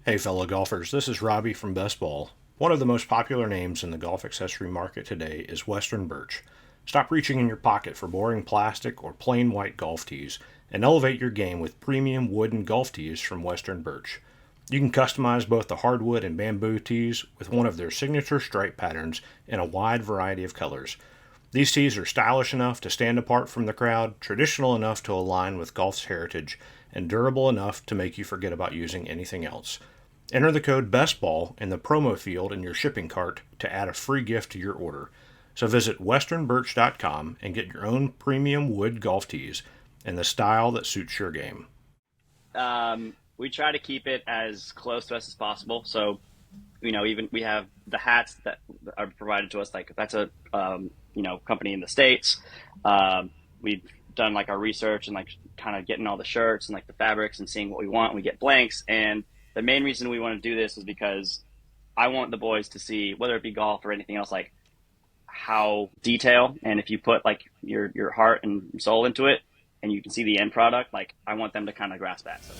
Hey, fellow golfers, this is Robbie from Best Ball. One of the most popular names in the golf accessory market today is Western Birch. Stop reaching in your pocket for boring plastic or plain white golf tees and elevate your game with premium wooden golf tees from Western Birch. You can customize both the hardwood and bamboo tees with one of their signature stripe patterns in a wide variety of colors. These tees are stylish enough to stand apart from the crowd, traditional enough to align with golf's heritage, and durable enough to make you forget about using anything else. Enter the code BESTBALL in the promo field in your shipping cart to add a free gift to your order. So visit westernbirch.com and get your own premium wood golf tees in the style that suits your game. We try to keep it as close to us as possible. So, even we have the hats that are provided to us. Like that's a company in the States. We've done like our research and like kind of getting all the shirts and like the fabrics and seeing what we want. We get blanks, and the main reason we want to do this is because I want the boys to see, whether it be golf or anything else, like how detail, and if you put like your heart and soul into it and you can see the end product, like I want them to kind of grasp that. So.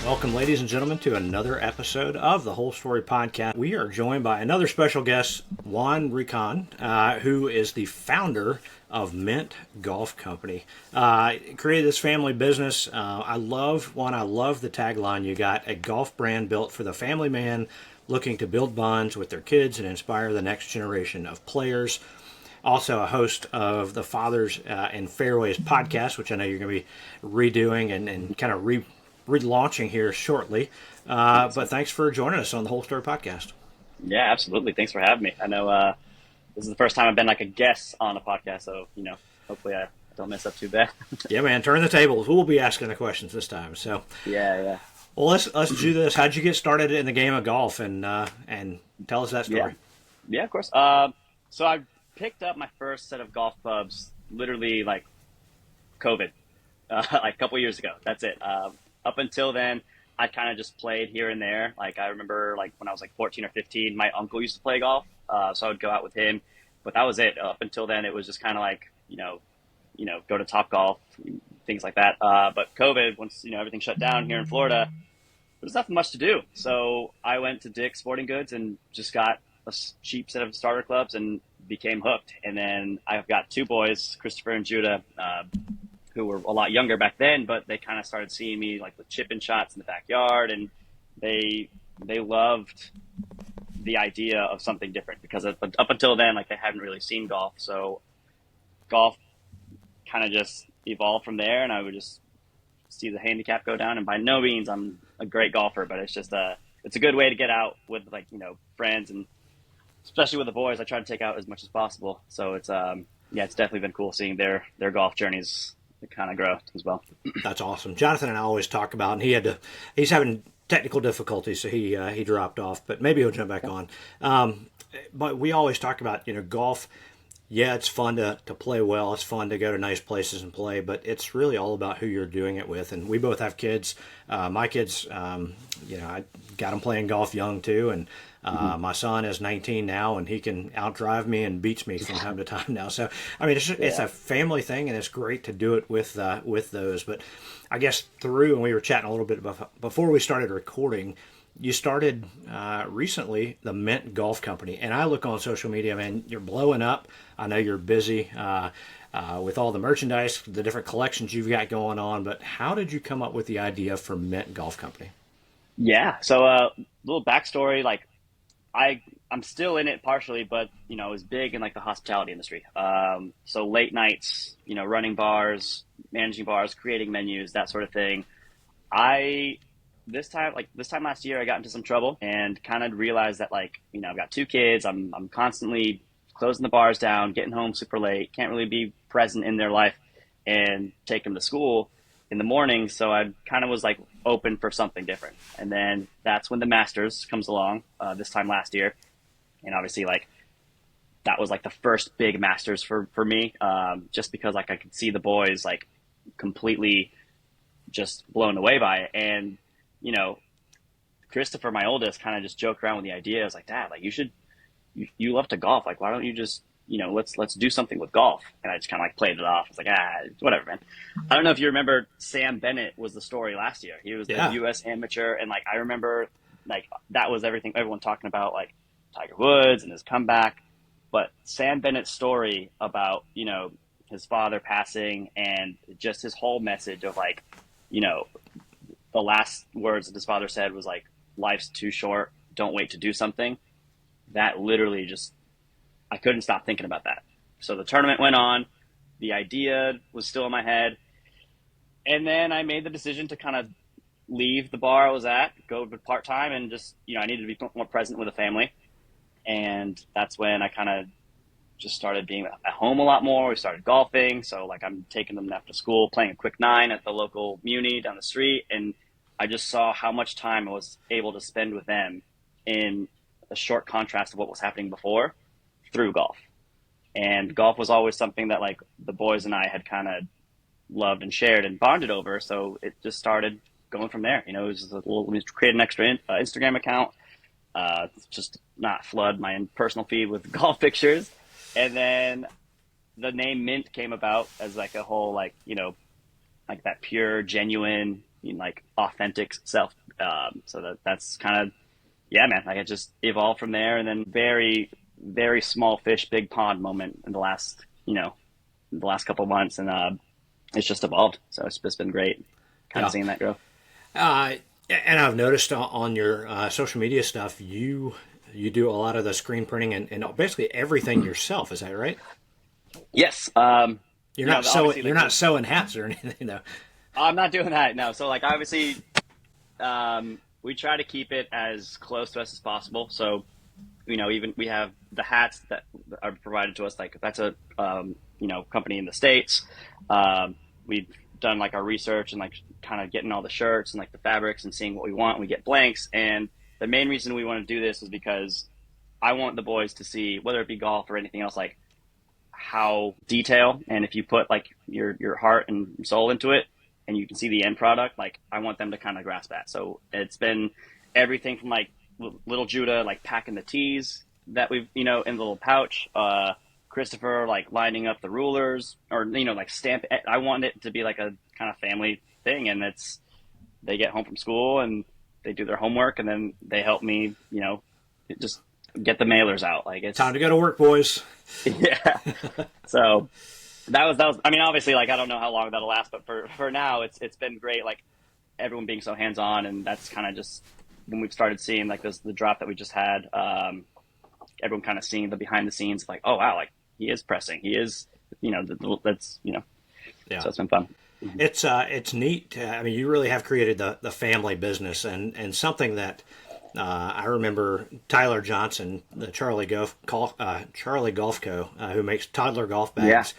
Welcome, ladies and gentlemen, to another episode of the Whole Story Podcast. We are joined by another special guest, Juan Rincon, who is the founder of Mint Golf Company. Created this family business. I love the tagline you got: a golf brand built for the family man looking to build bonds with their kids and inspire the next generation of players. Also a host of the Fathers and Fairways podcast, which I know you're going to be redoing and kind of relaunching here shortly. But thanks for joining us on the Whole Story Podcast. Yeah, absolutely. Thanks for having me. I know this is the first time I've been like a guest on a podcast, so hopefully I don't mess up too bad. Yeah, man, turn the tables. We'll be asking the questions this time. So yeah. Well, let's do this. How'd you get started in the game of golf, and tell us that story? Yeah, of course. So I picked up my first set of golf clubs literally like COVID, like a couple years ago. That's it. Up until then, I kind of just played here and there. Like I remember, like when I was like 14 or 15, my uncle used to play golf, so I would go out with him. But that was it. Up until then, it was just kind of like go to Top Golf, things like that. But COVID, once everything shut down here in Florida, there's nothing much to do. So I went to Dick's Sporting Goods and just got a cheap set of starter clubs and became hooked. And then I've got two boys, Christopher and Judah, who were a lot younger back then, but they kind of started seeing me like with chip-in shots in the backyard, and they loved the idea of something different because up until then, like they hadn't really seen golf. So golf kind of just evolved from there, and I would just see the handicap go down. And by no means I'm a great golfer, but it's just it's a good way to get out with like friends, and especially with the boys, I try to take out as much as possible. So it's it's definitely been cool seeing their golf journeys kind of grow as well. That's awesome. Jonathan and I always talk about, and he's having technical difficulties, so he dropped off, but maybe he'll jump back on. But we always talk about, golf. Yeah, it's fun to play well. It's fun to go to nice places and play, but it's really all about who you're doing it with. And we both have kids. My kids, I got them playing golf young too, and my son is 19 now, and he can outdrive me and beats me from time to time now. So, I mean, it's a family thing, and it's great to do it with those. But I guess and we were chatting a little bit before we started recording, you started recently the Mint Golf Company, and I look on social media, man, you're blowing up. I know you're busy with all the merchandise, the different collections you've got going on, but how did you come up with the idea for Mint Golf Company? Yeah, so a little backstory, like I'm still in it partially, but I was big in like the hospitality industry. So late nights, running bars, managing bars, creating menus, that sort of thing. This time last year, I got into some trouble and kind of realized that I've got two kids. I'm constantly closing the bars down, getting home super late, can't really be present in their life and take them to school in the morning. So I kind of was like open for something different. And then that's when the Masters comes along this time last year. And obviously that was like the first big Masters for me, just because like I could see the boys like completely just blown away by it. And, Christopher, my oldest, kind of just joked around with the idea. I was like, Dad, like you love to golf. Like, why don't you just, let's do something with golf. And I just kind of like played it off. I was like, whatever, man. I don't know if you remember, Sam Bennett was the story last year. He was the U.S. amateur. And like, I remember like that was everything, everyone talking about like Tiger Woods and his comeback. But Sam Bennett's story about, his father passing and just his whole message of like, the last words that his father said was like, life's too short. Don't wait to do something. That literally just, I couldn't stop thinking about that. So the tournament went on. The idea was still in my head. And then I made the decision to kind of leave the bar I was at, go to part-time, and just, I needed to be more present with the family. And that's when I kind of just started being at home a lot more. We started golfing. So like I'm taking them after school, playing a quick 9 at the local muni down the street. And I just saw how much time I was able to spend with them in a short contrast of what was happening before through golf. And golf was always something that like the boys and I had kind of loved and shared and bonded over. So it just started going from there. It was just we created an extra Instagram account, just not flood my personal feed with golf pictures. And then the name Mint came about as like a whole, like, like that pure, genuine, like authentic self. So that's kind of, yeah, man, like it just evolved from there. And then very, very small fish, big pond moment in the last, couple of months. And it's just evolved. So it's just been great kind of seeing that grow. And I've noticed on your social media stuff, you do a lot of the screen printing and basically everything yourself. Is that right? Yes. You're not sewing hats or anything, though. I'm not doing that. No. So like, obviously, we try to keep it as close to us as possible. So, even we have the hats that are provided to us. Like that's a, company in the States. We've done like our research and like kind of getting all the shirts and like the fabrics and seeing what we want. We get blanks. And the main reason we want to do this is because I want the boys to see, whether it be golf or anything else, like how detail, and if you put like your heart and soul into it and you can see the end product, like I want them to kind of grasp that. So it's been everything from like little Judah, like packing the tees that we've, in the little pouch, Christopher, like lining up the rulers or, like stamp. I want it to be like a kind of family thing. And they get home from school and they do their homework and then they help me, just get the mailers out. Like it's time to go to work, boys. Yeah. So that was, I mean, obviously, like, I don't know how long that'll last, but for now it's been great. Like everyone being so hands-on, and that's kind of just when we've started seeing like the drop that we just had, everyone kind of seeing the behind the scenes, like, oh wow, like he is pressing, he is, that's, Yeah. So it's been fun. It's neat. I mean, you really have created the family business and something that I remember Tyler Johnson, the Charlie Golf Co., who makes toddler golf bags.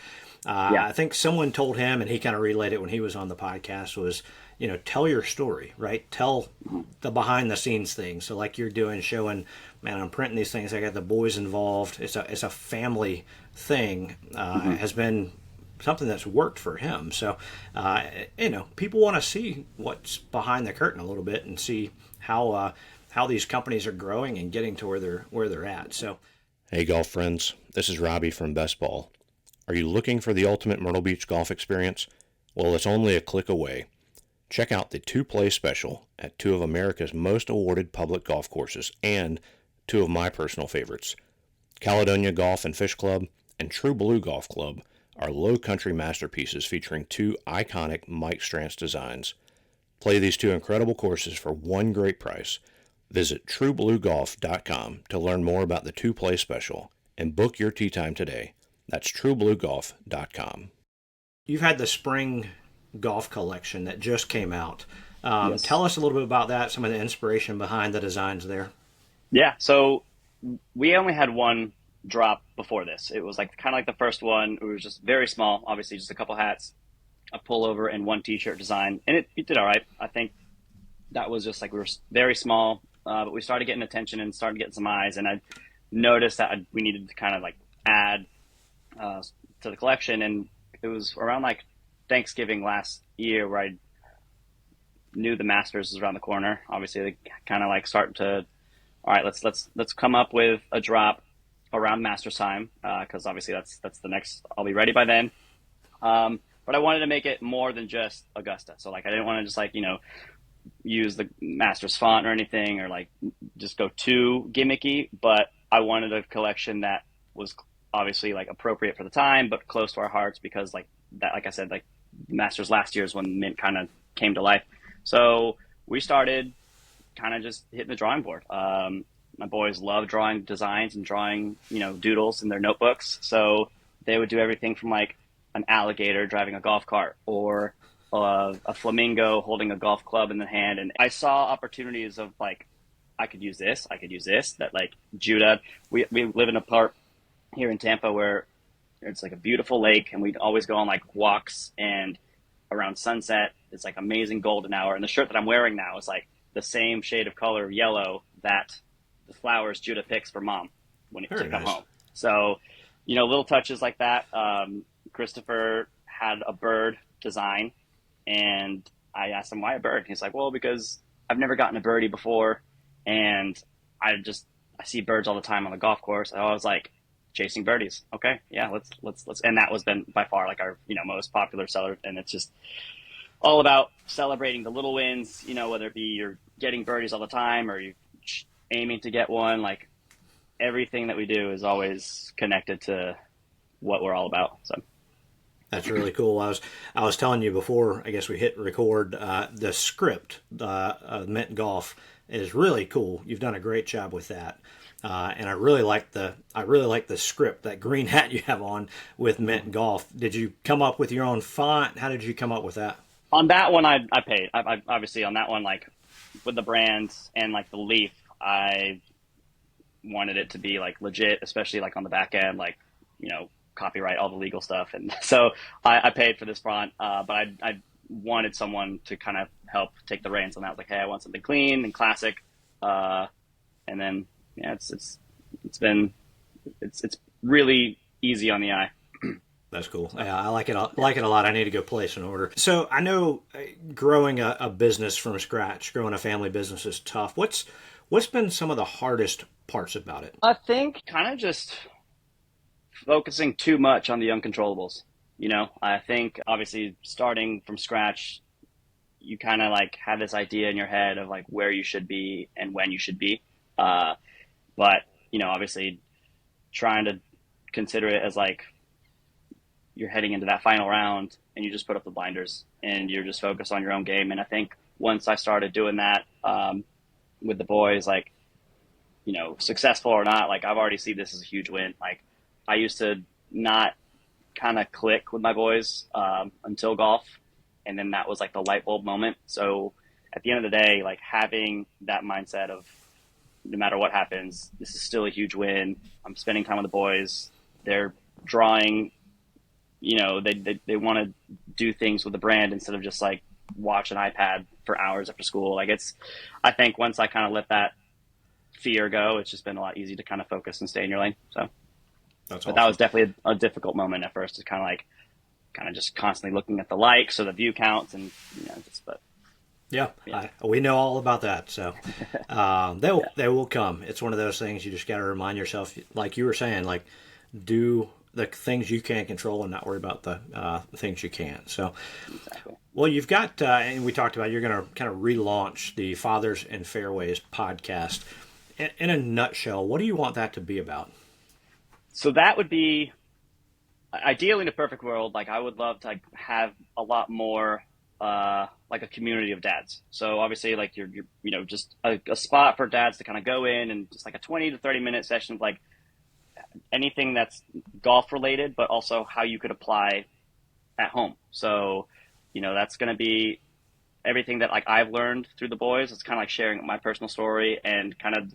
Yeah. I think someone told him, and he kind of relayed it when he was on the podcast, was, tell your story, right? Tell the behind the scenes thing. So like you're doing, showing, man, I'm printing these things. I got the boys involved. It's a family thing. Has been something that's worked for him. So, people want to see what's behind the curtain a little bit and see how these companies are growing and getting to where they're at. So, hey, golf friends, this is Robbie from Best Ball. Are you looking for the ultimate Myrtle Beach golf experience? Well, it's only a click away. Check out the 2-play special at 2 of America's most awarded public golf courses and 2 of my personal favorites. Caledonia Golf and Fish Club and True Blue Golf Club are low country masterpieces featuring 2 iconic Mike Strantz designs. Play these 2 incredible courses for one great price. Visit truebluegolf.com to learn more about the 2-play special and book your tee time today. That's truebluegolf.com. You've had the spring golf collection that just came out. Yes. Tell us a little bit about that, some of the inspiration behind the designs there. Yeah. So we only had one drop before this. It was like kind of like the first one. It was just very small, obviously just a couple hats, a pullover, and one t-shirt design. And it did all right. I think that was just like, we were very small, but we started getting attention and started getting some eyes. And I noticed that we needed to kind of like add to the collection. And it was around like Thanksgiving last year where I knew the Masters was around the corner. Obviously, they kind of like starting to, all right, let's come up with a drop around Masters time, because obviously that's the next. I'll be ready by then. But I wanted to make it more than just Augusta. So like I didn't want to just like use the Masters font or anything, or like just go too gimmicky. But I wanted a collection that was obviously like appropriate for the time, but close to our hearts, because like that, like I said, like Masters last year is when Mint kind of came to life. So we started kind of just hitting the drawing board. My boys love drawing designs and drawing, doodles in their notebooks. So they would do everything from like an alligator driving a golf cart, or a flamingo holding a golf club in the hand. And I saw opportunities of like, I could use this, that like Judah, we live in a part here in Tampa where it's like a beautiful lake, and we'd always go on like walks, and around sunset, it's like amazing golden hour. And the shirt that I'm wearing now is like the same shade of color of yellow that the flowers Judah picks for mom when he come home. So, little touches like that. Christopher had a bird design, and I asked him why a bird. He's like, well, because I've never gotten a birdie before, and I see birds all the time on the golf course. I was like, chasing birdies. Okay, yeah, let's. And that was been by far like our most popular seller, and it's just all about celebrating the little wins. Whether it be you're getting birdies all the time or you're aiming to get one. Like everything that we do is always connected to what we're all about. So. That's really cool. I was telling you before, I guess we hit record, the script, Mint Golf is really cool. You've done a great job with that. And I really like the script, that green hat you have on with Mint Golf. Did you come up with your own font? How did you come up with that? On that one, I paid. I obviously on that one, like with the brands and like the leaf, I wanted it to be like legit, especially like on the back end, like, copyright, all the legal stuff. And so I paid for this font, but I wanted someone to kind of help take the reins on that. I was like, hey, I want something clean and classic. And then, yeah, it's really easy on the eye. That's cool. Yeah, I like it. I like it a lot. I need to go place an order. So I know growing a business from scratch, growing a family business is tough. What's been some of the hardest parts about it? I think kind of just focusing too much on the uncontrollables. I think obviously starting from scratch, you kind of like have this idea in your head of like where you should be and when you should be. But, obviously trying to consider it as like you're heading into that final round and you just put up the blinders and you're just focused on your own game. And I think once I started doing that with the boys, like, successful or not, like I've already seen this as a huge win. Like I used to not kind of click with my boys until golf. And then that was like the light bulb moment. So at the end of the day, like having that mindset of no matter what happens, this is still a huge win. I'm spending time with the boys. They're drawing, they want to do things with the brand instead of just like watch an iPad for hours after school. Like I think once I kind of let that fear go, it's just been a lot easier to kind of focus and stay in your lane. So. That's but awesome. that was definitely a difficult moment at first. It's kind of just constantly looking at the likes or the view counts, and but yeah. We know all about that. So they will come. It's one of those things you just got to remind yourself, like you were saying, like do the things you can control and not worry about the things you can't. So, exactly. Well, you've got, and we talked about, you're going to kind of relaunch the Fathers and Fairways podcast. In a nutshell, what do you want that to be about? So that would be, ideally in a perfect world, like I would love to have a lot more like a community of dads. So obviously like you're just a spot for dads to kind of go in and just like a 20 to 30 minute session of like anything that's golf related, but also how you could apply at home. So, that's going to be everything that like I've learned through the boys. It's kind of like sharing my personal story and kind of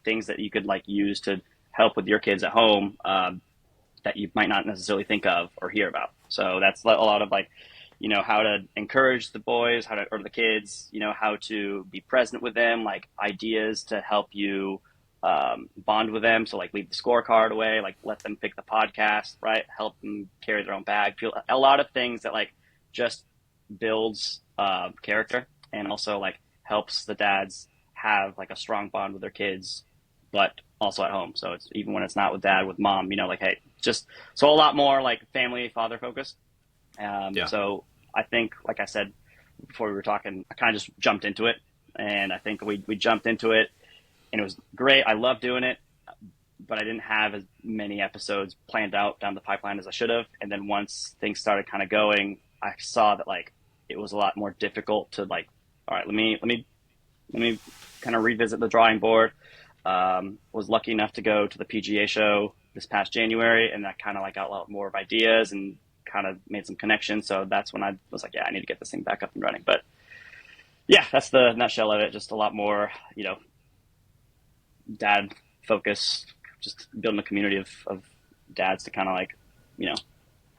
things that you could like use to help with your kids at home that you might not necessarily think of or hear about. So that's a lot of like, how to encourage the boys, or the kids, how to be present with them, like ideas to help you bond with them. So like leave the scorecard away, like let them pick the podcast, right? Help them carry their own bag. A lot of things that like just builds character, and also like helps the dads have like a strong bond with their kids, but also at home. So it's even when it's not with dad, with mom, like, hey, just so a lot more like family, father focused. So I think, like I said before we were talking, I kind of just jumped into it, and I think we jumped into it, and it was great. I love doing it, but I didn't have as many episodes planned out down the pipeline as I should have. And then once things started kind of going, I saw that like it was a lot more difficult to like, all right, let me kind of revisit the drawing board. Was lucky enough to go to the PGA show this past January, and that kind of like got a lot more of ideas and kind of made some connections. So that's when I was like, yeah, I need to get this thing back up and running. But yeah, that's the nutshell of it. Just a lot more, dad focus, just building a community of dads to kind of like,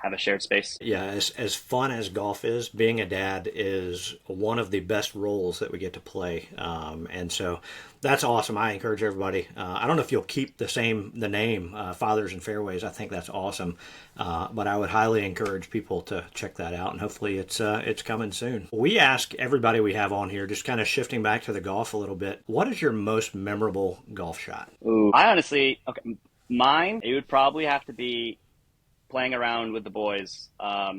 have a shared space. Yeah, as fun as golf is, being a dad is one of the best roles that we get to play. And so that's awesome. I encourage everybody. I don't know if you'll keep the name, Fathers and Fairways. I think that's awesome. But I would highly encourage people to check that out, and hopefully it's coming soon. We ask everybody we have on here, just kind of shifting back to the golf a little bit, what is your most memorable golf shot? Ooh, mine, it would probably have to be playing around with the boys.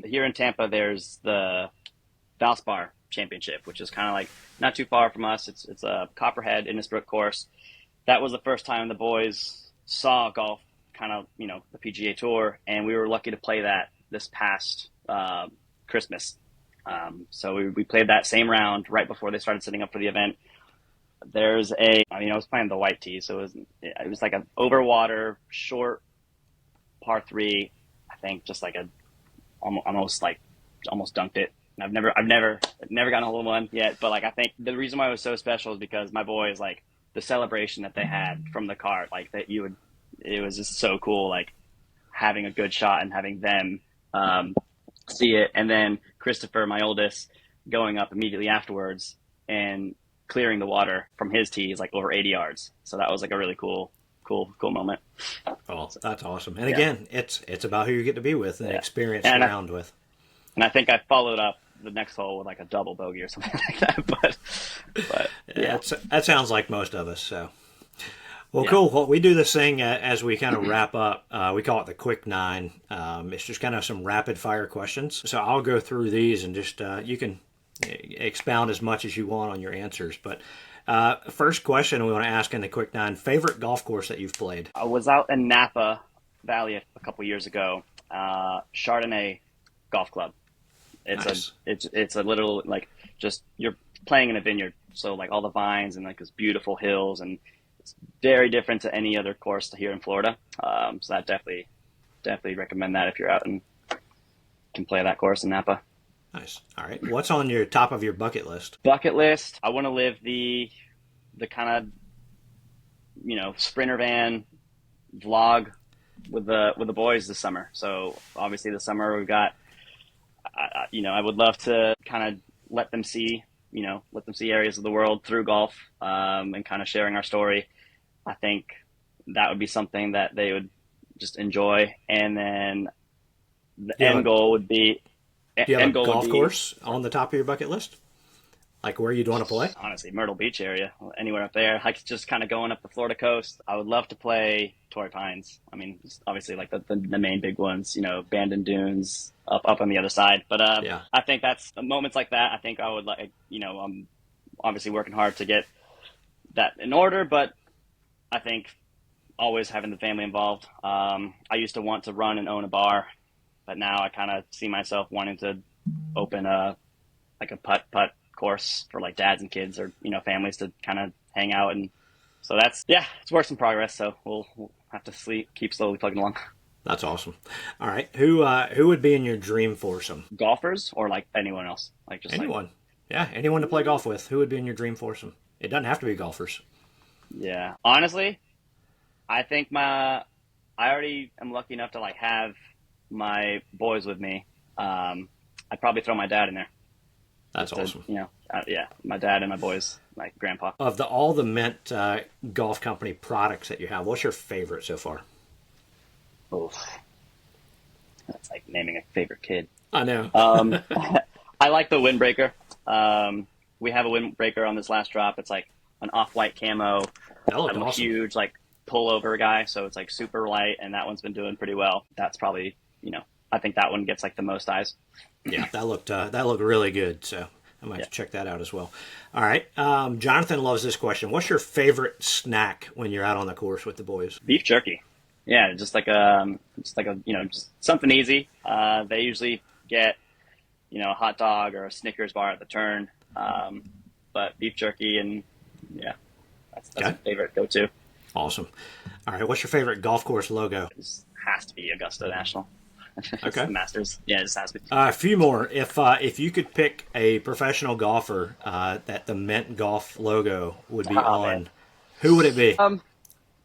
Here in Tampa, there's the Valspar Championship, which is kind of like not too far from us. It's a Copperhead Innisbrook course. That was the first time the boys saw golf, kind of, the PGA Tour, and we were lucky to play that this past Christmas. So we played that same round right before they started setting up for the event. I was playing the white tee, so it was like an overwater, short par 3. I think just like almost dunked it. And I've never gotten a hole in one yet, but like I think the reason why it was so special is because my boys, like the celebration that they had from the cart, like it was just so cool, like having a good shot and having them see it, and then Christopher, my oldest, going up immediately afterwards and clearing the water from his tees like over 80 yards. So that was like a really cool moment. Oh, that's awesome. And again, it's about who you get to be with and experience around with. And I think I followed up the next hole with like a double bogey or something like that. But yeah, that sounds like most of us. So, well, cool. Well, we do this thing as we kind of wrap up. We call it the quick 9. It's just kind of some rapid fire questions. So I'll go through these and just you can expound as much as you want on your answers. But first question we want to ask in the quick 9: favorite golf course that you've played? I was out in Napa Valley a couple years ago. Chardonnay Golf Club. It's nice. It's a little like just you're playing in a vineyard, so like all the vines and like these beautiful hills, and it's very different to any other course here in Florida. So that definitely recommend that if you're out and can play that course in Napa. Nice. All right. What's on your top of your bucket list? Bucket list. I want to live the kind of, Sprinter van vlog with the boys this summer. So obviously this summer we've got, I would love to kind of let them see areas of the world through golf, and kind of sharing our story. I think that would be something that they would just enjoy. And then the end goal would be, do you have a golf course on the top of your bucket list? Like where you'd want to play? Honestly, Myrtle Beach area, anywhere up there. Like just kind of going up the Florida coast. I would love to play Torrey Pines. I mean, obviously like the main big ones, Bandon Dunes up on the other side. But I think that's moments like that. I think I would like, I'm obviously working hard to get that in order, but I think always having the family involved. I used to want to run and own a bar, but now I kind of see myself wanting to open a putt course for like dads and kids or, families to kind of hang out. And so it's works in progress. So we'll have to keep slowly plugging along. That's awesome. All right. Who would be in your dream foursome? Golfers or like anyone else? Like just anyone. Anyone to play golf with. Who would be in your dream foursome? It doesn't have to be golfers. Yeah. Honestly, I think I already am lucky enough to like have my boys with me. I'd probably throw my dad in there. That's awesome. My dad and my boys, like grandpa. Of all the Mint Golf Company products that you have, what's your favorite so far? Oof. That's like naming a favorite kid. I know. I like the windbreaker. We have a windbreaker on this last drop. It's like an off-white camo. That looked I'm a awesome. huge like pullover guy, so it's like super light, and that one's been doing pretty well. That's probably, I think that one gets like the most eyes. Yeah, that looked really good. So I might have to check that out as well. All right, Jonathan loves this question. What's your favorite snack when you're out on the course with the boys? Beef jerky. Yeah, just like just something easy. They usually get, a hot dog or a Snickers bar at the turn. But beef jerky, and yeah, that's my favorite go-to. Awesome. All right, what's your favorite golf course logo? It has to be Augusta National. Okay. The Masters. Yeah, it just has to be. A few more. If you could pick a professional golfer that the Mint Golf logo would be on, man. Who would it be?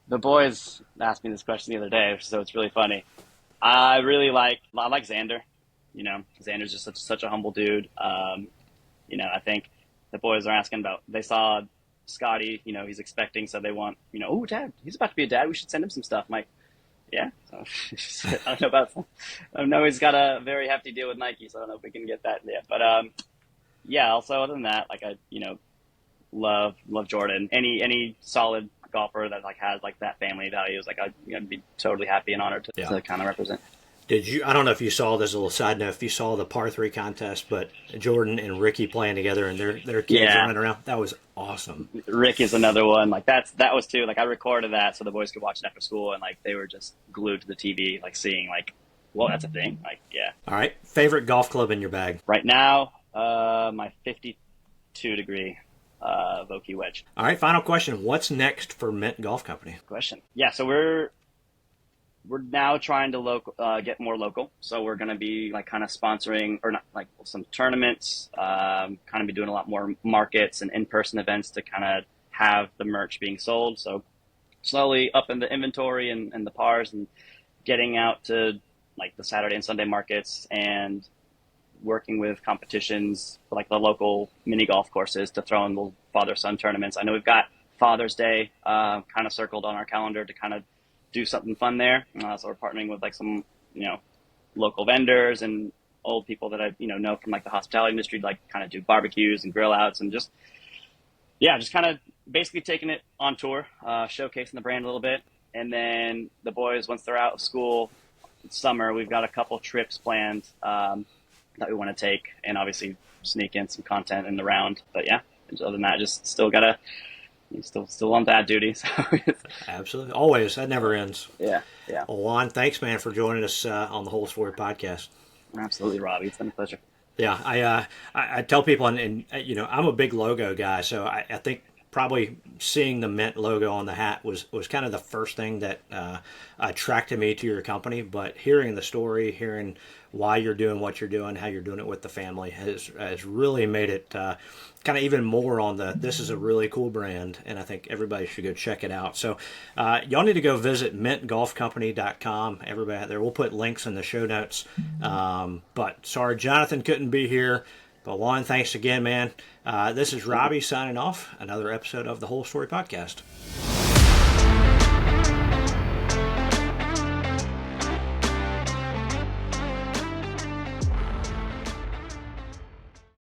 The boys asked me this question the other day, so it's really funny. I like Xander. Xander's just such a humble dude. I think the boys are asking about, they saw Scotty, he's expecting, so they want, oh, dad, he's about to be a dad. We should send him some stuff. I'm like, yeah. So, I don't know about, I know he's got a very hefty deal with Nike, so I don't know if we can get that yet. But, yeah, also other than that, like I, love Jordan. Any solid golfer that like has like that family values, like I'd be totally happy and honored to kind of represent. I don't know if you saw this, a little side note, if you saw the par 3 contest, but Jordan and Ricky playing together and their kids running around, that was awesome. Rick is another one. Like that was too, like I recorded that so the boys could watch it after school, and like they were just glued to the TV, like seeing like, well, that's a thing. Like, yeah. All right. Favorite golf club in your bag? Right now, my 52 degree Vokey wedge. All right. Final question. What's next for Mint Golf Company? Question. Yeah. So we're now trying to get more local. So we're going to be like kind of sponsoring, or not, like some tournaments, kind of be doing a lot more markets and in-person events to kind of have the merch being sold. So slowly up in the inventory and the pars, and getting out to like the Saturday and Sunday markets, and working with competitions for like the local mini golf courses to throw in the father-son tournaments. I know we've got Father's Day kind of circled on our calendar to kind of do something fun there. So we're partnering with like some, local vendors and old people that I, know from like the hospitality industry, to like kind of do barbecues and grill outs, and just kind of basically taking it on tour, showcasing the brand a little bit. And then the boys, once they're out of school, summer, we've got a couple trips planned that we want to take, and obviously sneak in some content in the round. But yeah, other than that, just still on dad duty. So Absolutely. Always. That never ends. Yeah. Well, Juan, thanks, man, for joining us on the Whole Story podcast. Absolutely, Robbie. It's been a pleasure. Yeah, I tell people, and I'm a big logo guy, so I think probably seeing the Mint logo on the hat was kind of the first thing that attracted me to your company. But hearing the story, hearing why you're doing what you're doing, how you're doing it with the family, has really made it kind of even more on this is a really cool brand, and I think everybody should go check it out. So y'all need to go visit mintgolfcompany.com. Everybody out there, we'll put links in the show notes. But sorry, Jonathan couldn't be here. But Juan, thanks again, man. This is Robbie signing off. Another episode of the Whole Story Podcast.